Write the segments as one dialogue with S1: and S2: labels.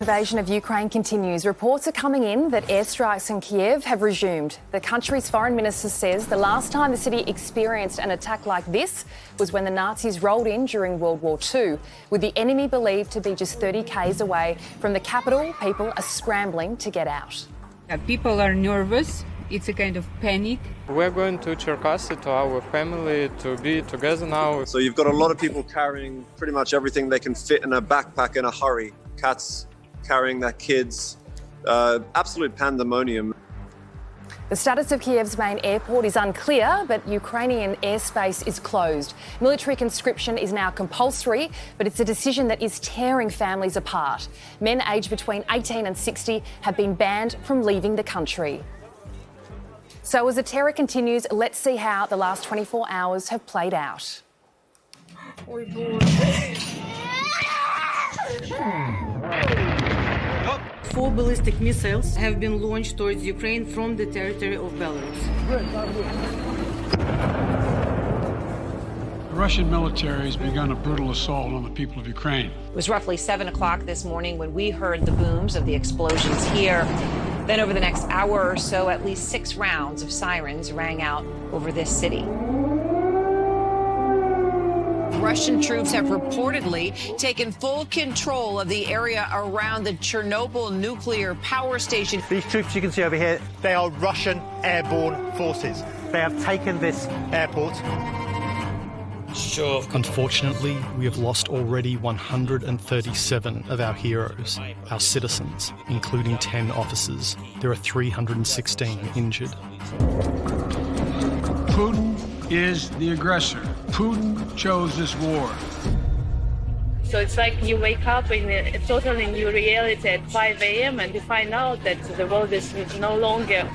S1: Invasion of Ukraine continues. Reports are coming in that airstrikes in Kyiv have resumed. The country's foreign minister says the last time the city experienced an attack like this was when the Nazis rolled in during World War II. With the enemy believed to be just 30 k's away from the capital, people are scrambling to get out.
S2: People are nervous. It's a kind of panic.
S3: We're going to Cherkasy, to our family, to be together now.
S4: So you've got a lot of people carrying pretty much everything they can fit in a backpack in a hurry. Cats carrying their kids, absolute pandemonium.
S1: The status of Kyiv's main airport is unclear, but Ukrainian airspace is closed. Military conscription is now compulsory, but it's a decision that is tearing families apart. Men aged between 18 and 60 have been banned from leaving the country. So as the terror continues, let's see how the last 24 hours have played out.
S5: 4 ballistic missiles have been launched towards Ukraine from the territory of Belarus.
S6: The Russian military has begun a brutal assault on the people of Ukraine.
S7: It was roughly 7 o'clock this morning when we heard the booms of the explosions here. Then over the next hour or so, at least 6 rounds of sirens rang out over this city.
S8: Russian troops have reportedly taken full control of the area around the Chernobyl nuclear power station.
S9: These troops you can see over here, they are Russian airborne forces. They have taken this airport.
S10: Unfortunately, we have lost already 137 of our heroes, our citizens, including 10 officers. There are 316 injured.
S6: Putin is the aggressor. Putin chose this war.
S11: So it's like you wake up in a totally new reality at 5 a.m. and you find out that the world is no longer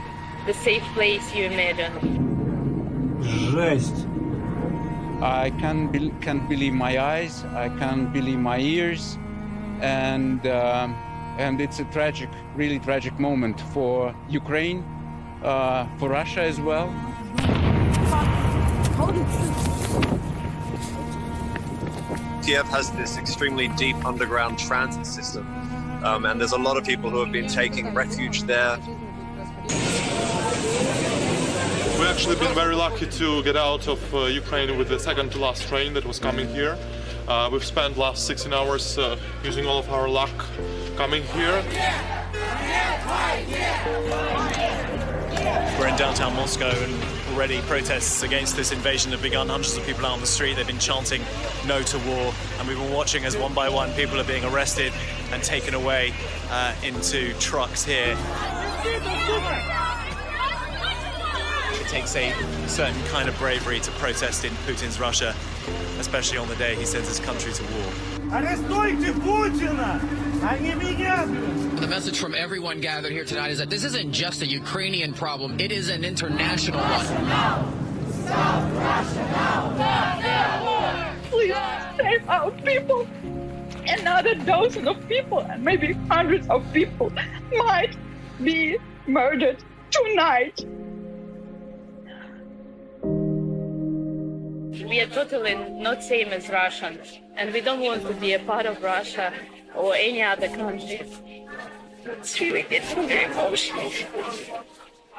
S11: the safe place you imagined.
S12: I can't believe my eyes, I can't believe my ears, and it's a tragic, really tragic moment for Ukraine, for Russia as well.
S4: Kyiv has this extremely deep underground transit system, and there's a lot of people who have been taking refuge there.
S13: We've actually been very lucky to get out of Ukraine with the second to last train that was coming here. We've spent last 16 hours using all of our luck coming here.
S14: We're in downtown Moscow and already protests against this invasion have begun. Hundreds of people out on the street, they've been chanting no to war, and we've been watching as one by one people are being arrested and taken away into trucks here. It takes a certain kind of bravery to protest in Putin's Russia, especially on the day he sends his country to war.
S15: The message from everyone gathered here tonight is that this isn't just a Ukrainian problem, it is an international one.
S11: Stop Russia now! Please save our people. Another dozen of people and maybe hundreds of people might be murdered tonight. We are totally not same as Russians, and we don't want to be a part of Russia or any other country. It's really getting very emotional.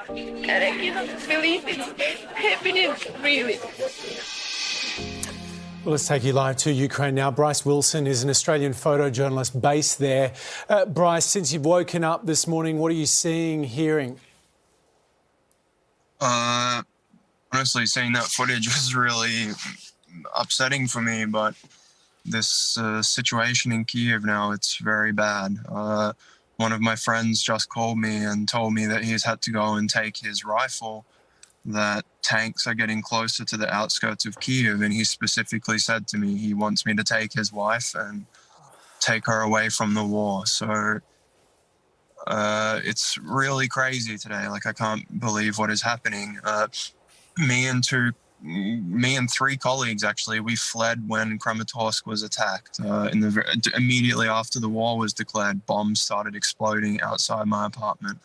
S11: And I cannot believe it's happening, really.
S16: Well, let's take you live to Ukraine now. Bryce Wilson is an Australian photojournalist based there. Bryce, since you've woken up this morning, what are you seeing, hearing?
S17: Honestly, seeing that footage was really upsetting for me, but this situation in Kyiv now, it's very bad. One of my friends just called me and told me that he's had to go and take his rifle, that tanks are getting closer to the outskirts of Kyiv, and he specifically said to me he wants me to take his wife and take her away from the war. So it's really crazy today. Like, I can't believe what is happening. Me and 3 colleagues, actually, we fled when Kramatorsk was attacked. Immediately after the war was declared, bombs started exploding outside my apartment.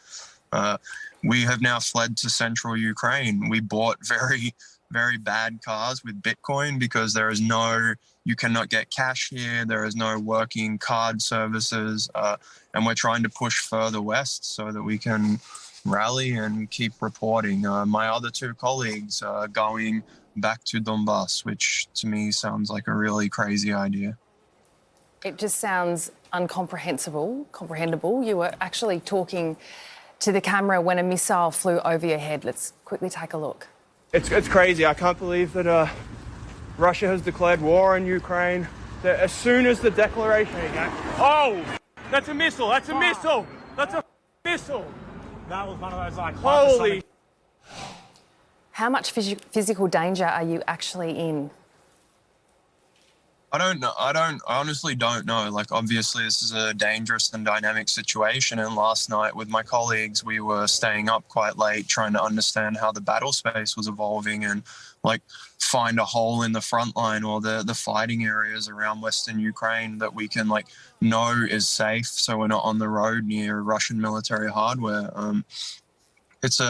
S17: We have now fled to central Ukraine. We bought very very bad cars with Bitcoin because you cannot get cash here. There is no working card services. And we're trying to push further west so that we can rally and keep reporting. My other two colleagues are going back to Donbass, which to me sounds like a really crazy idea.
S1: It just sounds comprehensible. You were actually talking to the camera when a missile flew over your head. Let's quickly take a look.
S18: It's crazy. I can't believe that Russia has declared war on Ukraine. That as soon as the declaration... Oh! That's a missile! That's a missile! That's a missile!
S9: That was one of those, like,
S18: holy...
S1: How much physical danger are you actually in?
S17: I don't know. I honestly don't know. Like, obviously, this is a dangerous and dynamic situation. And last night with my colleagues, we were staying up quite late trying to understand how the battle space was evolving and, like, find a hole in the front line or the fighting areas around Western Ukraine that we can, like, know is safe so we're not on the road near Russian military hardware. It's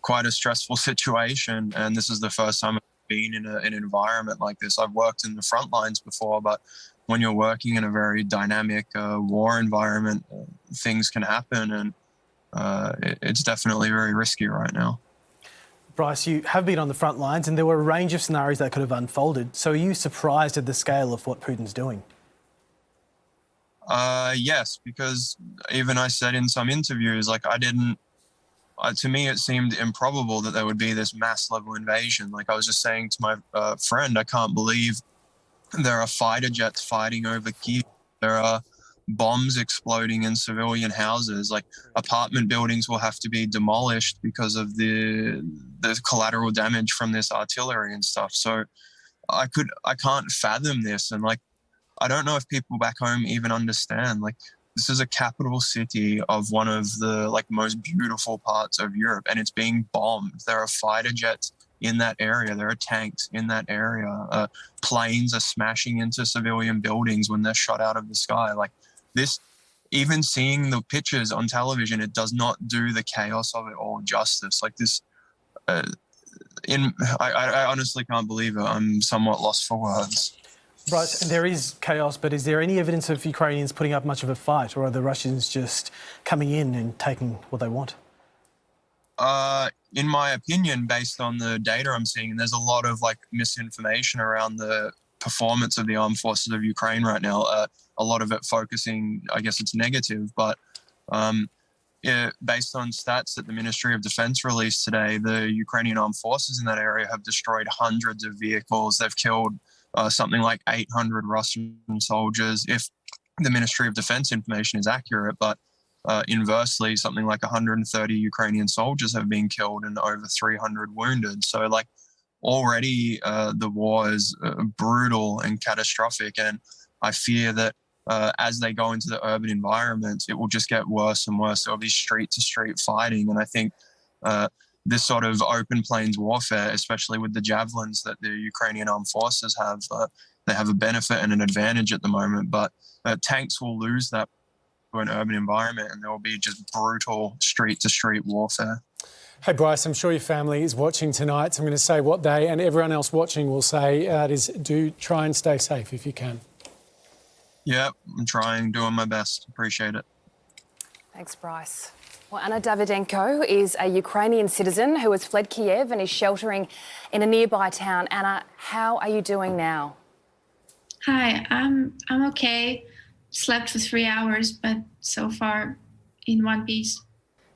S17: quite a stressful situation, and this is the first time been in an environment like this. I've worked in the front lines before, but when you're working in a very dynamic war environment, things can happen, and it's definitely very risky right now.
S19: Bryce, you have been on the front lines, and there were a range of scenarios that could have unfolded. So are you surprised at the scale of what Putin's doing?
S17: Yes, because even I said in some interviews, like, to me, it seemed improbable that there would be this mass level invasion. Like I was just saying to my friend, I can't believe there are fighter jets fighting over Kyiv. There are bombs exploding in civilian houses. Like, apartment buildings will have to be demolished because of the collateral damage from this artillery and stuff. So I can't fathom this. And, like, I don't know if people back home even understand. Like, this is a capital city of one of the, like, most beautiful parts of Europe, and it's being bombed. There are fighter jets in that area. There are tanks in that area. Planes are smashing into civilian buildings when they're shot out of the sky. Like, this, even seeing the pictures on television, it does not do the chaos of it all justice. Like, this, I honestly can't believe it. I'm somewhat lost for words.
S19: Bryce, there is chaos, but is there any evidence of Ukrainians putting up much of a fight, or are the Russians just coming in and taking what they want?
S17: In my opinion, based on the data I'm seeing, there's a lot of, like, misinformation around the performance of the armed forces of Ukraine right now. A lot of it focusing, I guess it's negative, but based on stats that the Ministry of Defense released today, the Ukrainian armed forces in that area have destroyed hundreds of vehicles. They've killed something like 800 Russian soldiers, if the Ministry of Defense information is accurate, but inversely, something like 130 Ukrainian soldiers have been killed and over 300 wounded. So, like, already the war is brutal and catastrophic, and I fear that as they go into the urban environments, it will just get worse and worse. There'll be street-to-street fighting, and I think this sort of open plains warfare, especially with the javelins that the Ukrainian armed forces have, they have a benefit and an advantage at the moment. But tanks will lose that to an urban environment, and there will be just brutal street-to-street warfare.
S16: Hey, Bryce, I'm sure your family is watching tonight, so I'm going to say what they and everyone else watching will say. Do try and stay safe if you can.
S17: Yeah, I'm trying, doing my best. Appreciate it.
S1: Thanks, Bryce. Well, Anna Davydenko is a Ukrainian citizen who has fled Kyiv and is sheltering in a nearby town. Anna, how are you doing now?
S20: Hi, I'm okay. Slept for 3 hours, but so far in one piece.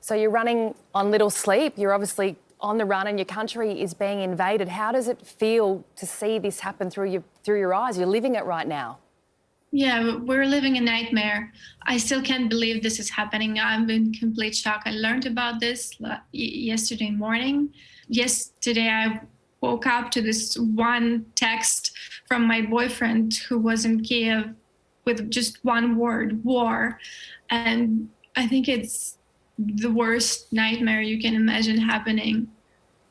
S1: So you're running on little sleep. You're obviously on the run and your country is being invaded. How does it feel to see this happen through your eyes? You're living it right now.
S20: Yeah, we're living a nightmare. I still can't believe this is happening. I'm in complete shock. I learned about this yesterday morning. Yesterday, I woke up to this one text from my boyfriend who was in Kyiv with just one word, war. And I think it's the worst nightmare you can imagine happening.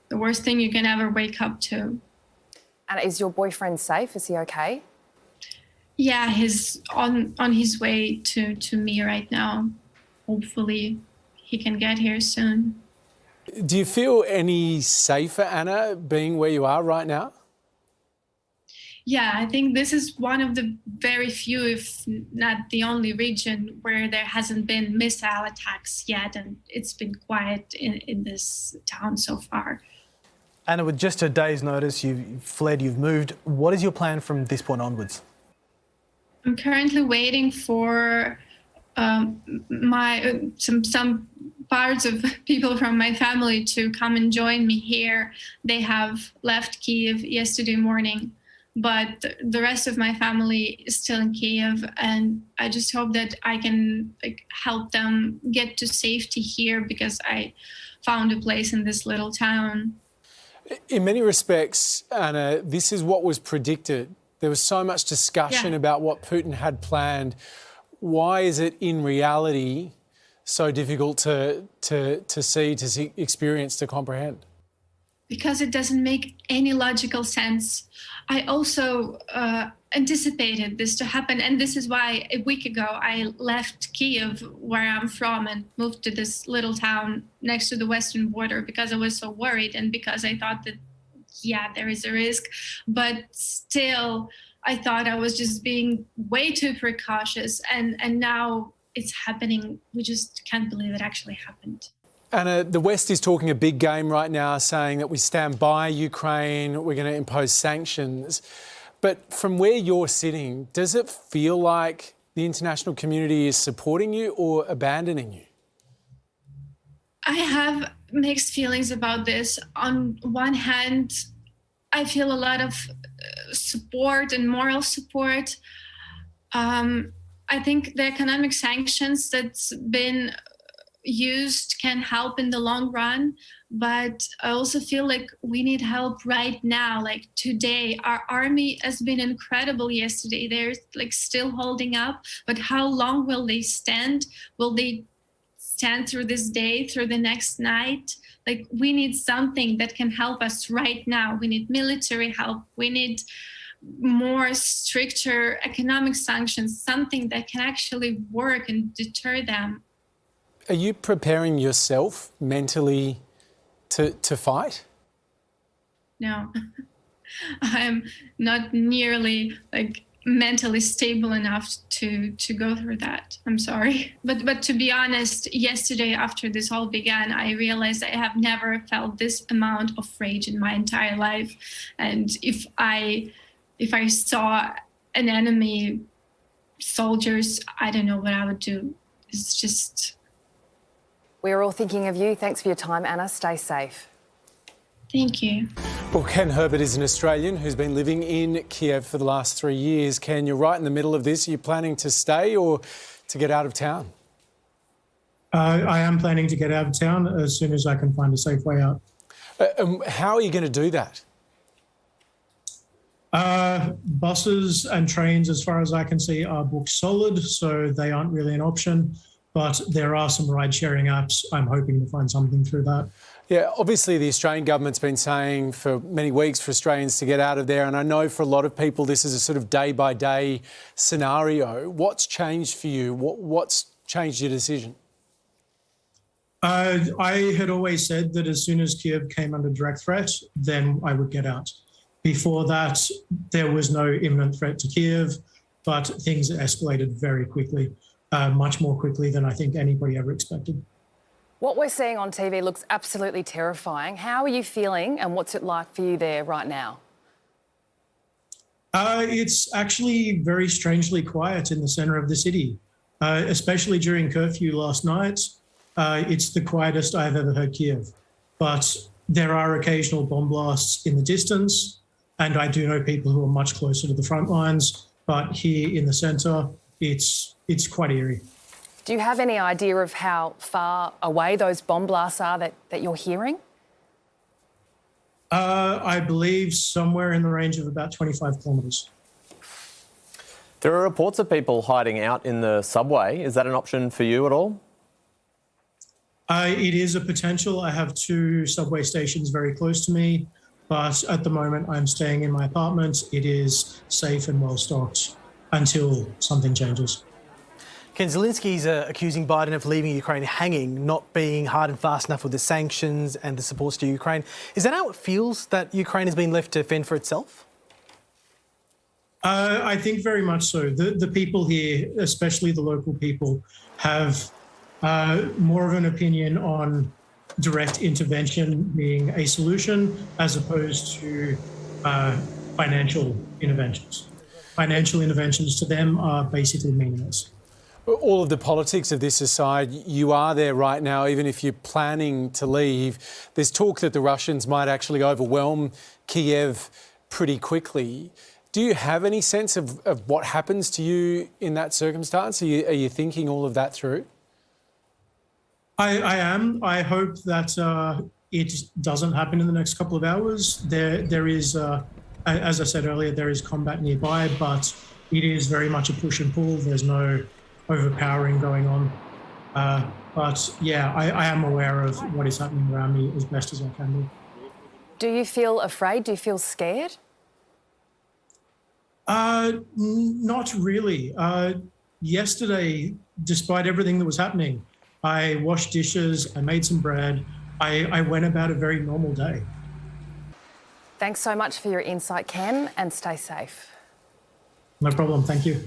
S20: The worst thing you can ever wake up to.
S1: And is your boyfriend safe? Is he okay?
S20: Yeah, he's on his way to me right now. Hopefully he can get here soon.
S16: Do you feel any safer, Anna, being where you are right now?
S20: Yeah, I think this is one of the very few, if not the only region where there hasn't been missile attacks yet, and it's been quiet in this town so far.
S19: Anna, with just a day's notice, you've fled, you've moved. What is your plan from this point onwards?
S20: I'm currently waiting for some parts of people from my family to come and join me here. They have left Kyiv yesterday morning, but the rest of my family is still in Kyiv, and I just hope that I can help them get to safety here, because I found a place in this little town.
S16: In many respects, Anna, this is what was predicted. There was so much discussion about what Putin had planned. Why is it in reality so difficult to see, experience, to comprehend?
S20: Because it doesn't make any logical sense. I also anticipated this to happen, and this is why a week ago I left Kyiv, where I'm from, and moved to this little town next to the western border, because I was so worried and because I thought that, there is a risk, but still I thought I was just being way too precautious, and now it's happening. We just can't believe it actually happened.
S16: Anna, the West is talking a big game right now, saying that we stand by Ukraine, we're going to impose sanctions. But from where you're sitting, does it feel like the international community is supporting you or abandoning you?
S20: I have mixed feelings about this. On one hand, I feel a lot of support and moral support. I think the economic sanctions that's been used can help in the long run, but I also feel like we need help right now, like today. Our army has been incredible yesterday. They're still holding up, but how long will they stand? Will they stand through this day, through the next night? We need something that can help us right now. We need military help. We need more stricter economic sanctions, something that can actually work and deter them.
S16: Are you preparing yourself mentally to fight?
S20: No, I'm not nearly mentally stable enough to go through that. I'm sorry. But to be honest, yesterday after this all began, I realized I have never felt this amount of rage in my entire life. And if I saw an enemy soldiers, I don't know what I would do. It's just...
S1: We're all thinking of you. Thanks for your time, Anna. Stay safe.
S20: Thank you.
S16: Well, Ken Henbert is an Australian who's been living in Kyiv for the last 3 years. Ken, you're right in the middle of this. Are you planning to stay or to get out of town?
S21: I am planning to get out of town as soon as I can find a safe way out.
S16: How are you going to do that?
S21: Buses and trains, as far as I can see, are booked solid, so they aren't really an option. But there are some ride-sharing apps. I'm hoping to find something through that.
S16: Yeah, obviously the Australian government's been saying for many weeks for Australians to get out of there, and I know for a lot of people this is a sort of day-by-day scenario. What's changed for you? What's changed your decision?
S21: I had always said that as soon as Kyiv came under direct threat, then I would get out. Before that, there was no imminent threat to Kyiv, but things escalated very quickly. Much more quickly than I think anybody ever expected.
S1: What we're seeing on TV looks absolutely terrifying. How are you feeling and what's it like for you there right now?
S21: It's actually very strangely quiet in the centre of the city, especially during curfew last night. It's the quietest I've ever heard Kyiv. But there are occasional bomb blasts in the distance, and I do know people who are much closer to the front lines, but here in the centre, it's quite eerie.
S1: Do you have any idea of how far away those bomb blasts are that you're hearing?
S21: I believe somewhere in the range of about 25 kilometres.
S22: There are reports of people hiding out in the subway. Is that an option for you at all?
S21: It is a potential. I have 2 subway stations very close to me, but at the moment I'm staying in my apartment. It is safe and well stocked until something changes.
S19: Ken, Zelensky's accusing Biden of leaving Ukraine hanging, not being hard and fast enough with the sanctions and the supports to Ukraine. Is that how it feels, that Ukraine has been left to fend for itself?
S21: I think very much so. The people here, especially the local people, have more of an opinion on direct intervention being a solution as opposed to financial interventions. Financial interventions to them are basically meaningless.
S16: All of the politics of this aside, you are there right now, even if you're planning to leave. There's talk that the Russians might actually overwhelm Kyiv pretty quickly. Do you have any sense of what happens to you in that circumstance? Are you thinking all of that through?
S21: I am. I hope that it doesn't happen in the next couple of hours. There is, as I said earlier, there is combat nearby, but it is very much a push and pull. There's no overpowering going on. But yeah, I am aware of what is happening around me as best as I can be.
S1: Do you feel afraid? Do you feel scared?
S21: Not really. Yesterday, despite everything that was happening, I washed dishes, I made some bread. I went about a very normal day.
S1: Thanks so much for your insight, Ken, and stay safe.
S21: No problem. Thank you.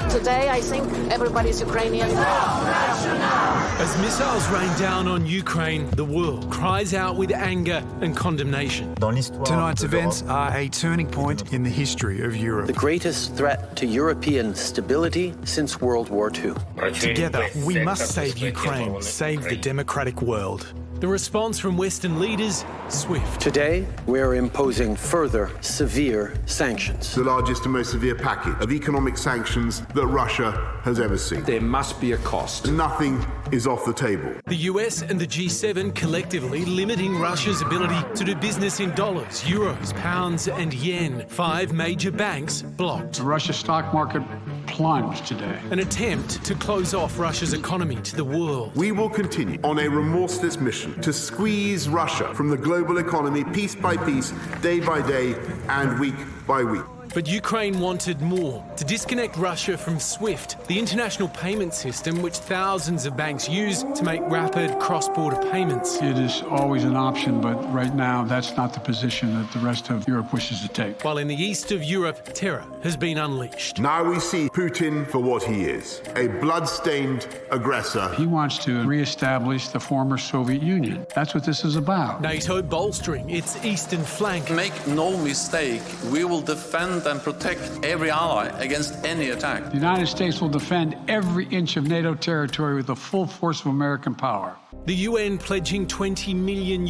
S2: Today, I think everybody's Ukrainian.
S3: As missiles rain down on Ukraine, the world cries out with anger and condemnation.
S23: Tonight's events are a turning point in the history of Europe.
S24: The greatest threat to European stability since World War II.
S23: Together, we must save Ukraine, save the democratic world.
S3: The response from Western leaders, swift.
S24: Today, we are imposing further severe sanctions.
S25: The largest and most severe package of economic sanctions that Russia has ever seen.
S26: There must be a cost.
S25: Nothing is off the table.
S3: The US and the G7 collectively limiting Russia's ability to do business in dollars, euros, pounds and yen. 5 major banks blocked.
S6: The Russia stock market plunged today.
S3: An attempt to close off Russia's economy to the world.
S25: We will continue on a remorseless mission to squeeze Russia from the global economy piece by piece, day by day and week by week.
S3: But Ukraine wanted more, to disconnect Russia from SWIFT, the international payment system which thousands of banks use to make rapid cross-border payments.
S6: It is always an option, but right now that's not the position that the rest of Europe wishes to take.
S3: While in the east of Europe, terror has been unleashed.
S25: Now we see Putin for what he is, a blood-stained aggressor.
S6: He wants to re-establish the former Soviet Union. That's what this is about.
S3: NATO bolstering its eastern flank.
S27: Make no mistake, we will defend and protect every ally against any attack.
S6: The United States will defend every inch of NATO territory with the full force of American power.
S3: The UN pledging $20 million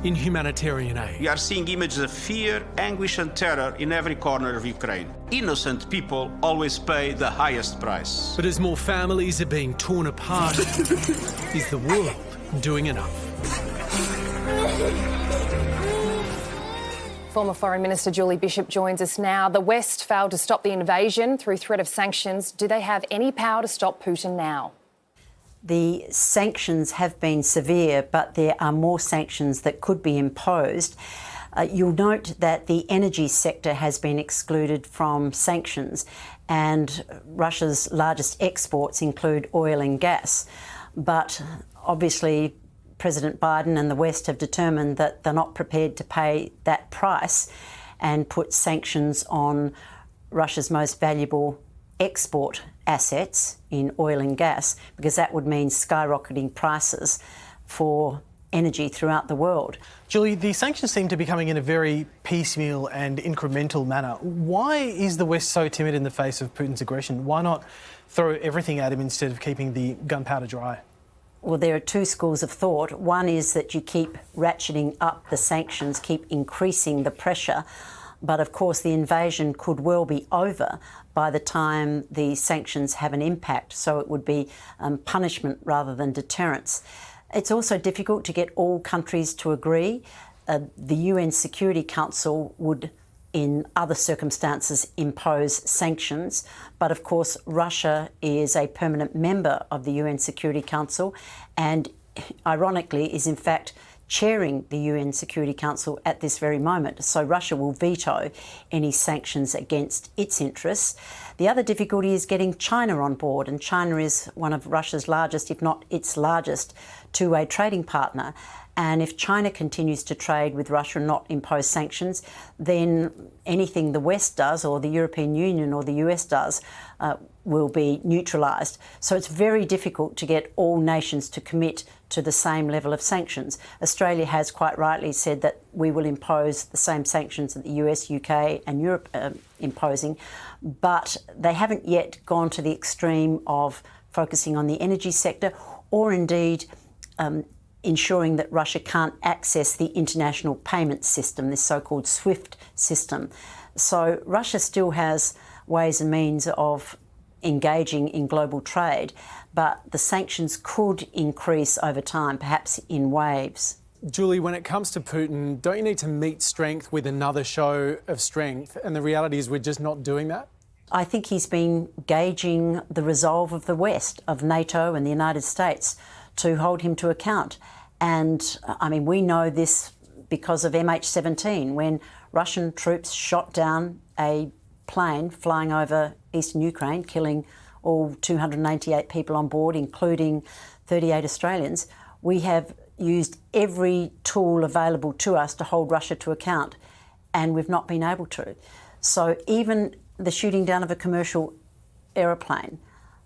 S3: in humanitarian aid.
S28: We are seeing images of fear, anguish and terror in every corner of Ukraine. Innocent people always pay the highest price.
S3: But as more families are being torn apart, is the world doing enough?
S1: Former Foreign Minister Julie Bishop joins us now. The West failed to stop the invasion through threat of sanctions. Do they have any power to stop Putin now?
S29: The sanctions have been severe, but there are more sanctions that could be imposed. You'll note that the energy sector has been excluded from sanctions, and Russia's largest exports include oil and gas. But obviously, President Biden and the West have determined that they're not prepared to pay that price and put sanctions on Russia's most valuable export assets in oil and gas, because that would mean skyrocketing prices for energy throughout the world.
S19: Julie, the sanctions seem to be coming in a very piecemeal and incremental manner. Why is the West so timid in the face of Putin's aggression? Why not throw everything at him instead of keeping the gunpowder dry?
S29: Well, there are two schools of thought. One is that you keep ratcheting up the sanctions, keep increasing the pressure. But of course, the invasion could well be over by the time the sanctions have an impact. So it would be punishment rather than deterrence. It's also difficult to get all countries to agree. The UN Security Council would, in other circumstances, impose sanctions. But of course, Russia is a permanent member of the UN Security Council, and ironically, is in fact chairing the UN Security Council at this very moment. So Russia will veto any sanctions against its interests. The other difficulty is getting China on board, and China is one of Russia's largest, if not its largest, two-way trading partner. And if China continues to trade with Russia and not impose sanctions, then anything the West does or the European Union or the US does will be neutralised. So it's very difficult to get all nations to commit to the same level of sanctions. Australia has quite rightly said that we will impose the same sanctions that the US, UK and Europe are imposing, but they haven't yet gone to the extreme of focusing on the energy sector or indeed ensuring that Russia can't access the international payment system, this so-called SWIFT system. So Russia still has ways and means of engaging in global trade, but the sanctions could increase over time, perhaps in waves.
S16: Julie, when it comes to Putin, don't you need to meet strength with another show of strength? And the reality is we're just not doing that?
S29: I think he's been gauging the resolve of the West, of NATO and the United States, to hold him to account. And, I mean, we know this because of MH17, when Russian troops shot down a plane flying over eastern Ukraine, killing all 288 people on board, including 38 Australians. We have used every tool available to us to hold Russia to account, and we've not been able to. So even the shooting down of a commercial aeroplane,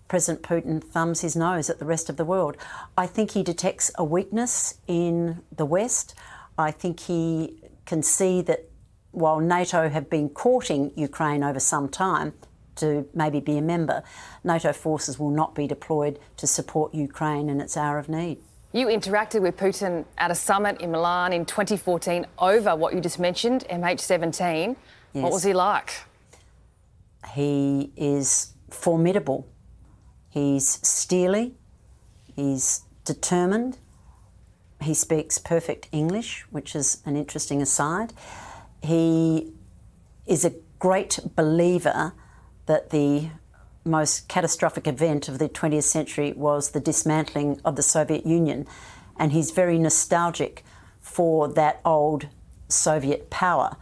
S29: President Putin thumbs his nose at the rest of the world. I think he detects a weakness in the West. I think he can see that while NATO have been courting Ukraine over some time to maybe be a member, NATO forces will not be deployed to support Ukraine in its hour of need.
S1: You interacted with Putin at a summit in Milan in 2014 over what you just mentioned, MH17.
S29: Yes.
S1: What was he like?
S29: He is formidable. He's steely, he's determined, he speaks perfect English, which is an interesting aside. He is a great believer that the most catastrophic event of the 20th century was the dismantling of the Soviet Union, and he's very nostalgic for that old Soviet power.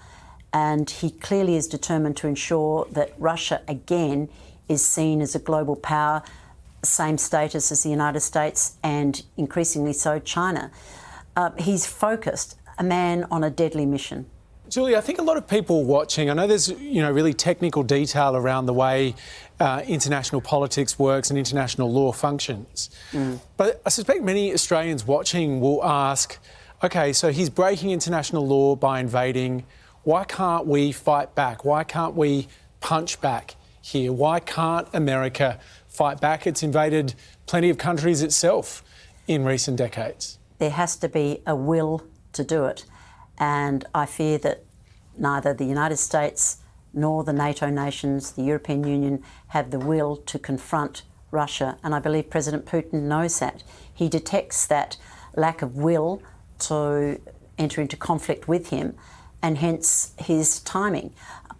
S29: And he clearly is determined to ensure that Russia again is seen as a global power, same status as the United States and increasingly so China. He's focused, a man on a deadly mission.
S16: Julie, I think a lot of people watching, I know there's really technical detail around the way international politics works and international law functions. But I suspect many Australians watching will ask, OK, so he's breaking international law by invading. Why can't we fight back? Why can't we punch back here? Why can't America fight back? It's invaded plenty of countries itself in recent decades.
S29: There has to be a will to do it. And I fear that neither the United States nor the NATO nations, the European Union, have the will to confront Russia. And I believe President Putin knows that. He detects that lack of will to enter into conflict with him, and hence his timing.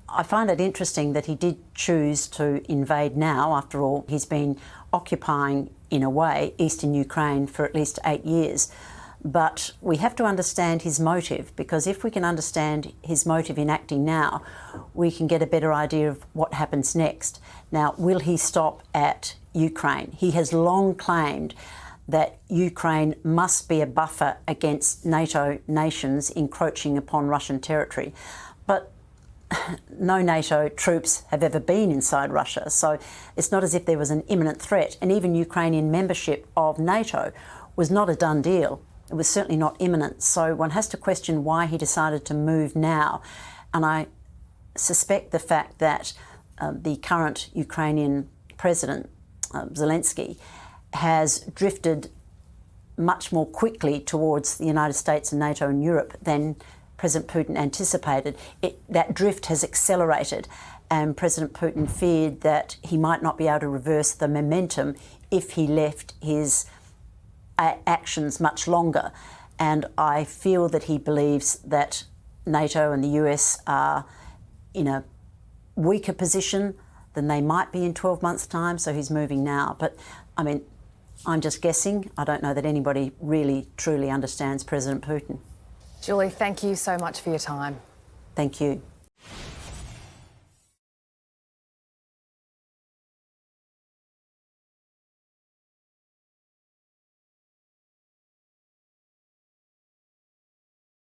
S29: I find it interesting that he did choose to invade now. After all, he's been occupying, in a way, eastern Ukraine for at least 8 years. But we have to understand his motive, because if we can understand his motive in acting now, we can get a better idea of what happens next. Now, will he stop at Ukraine? He has long claimed that Ukraine must be a buffer against NATO nations encroaching upon Russian territory. But no NATO troops have ever been inside Russia, so it's not as if there was an imminent threat. And even Ukrainian membership of NATO was not a done deal. It was certainly not imminent. So one has to question why he decided to move now. And I suspect the fact that the current Ukrainian president, Zelensky, has drifted much more quickly towards the United States and NATO and Europe than President Putin anticipated. That drift has accelerated, and President Putin feared that he might not be able to reverse the momentum if he left his actions much longer. And I feel that he believes that NATO and the US are in a weaker position than they might be in 12 months' time, so he's moving now. But, I mean, I'm just guessing. I don't know that anybody really, truly understands President Putin.
S1: Julie, thank you so much for your time.
S29: Thank you.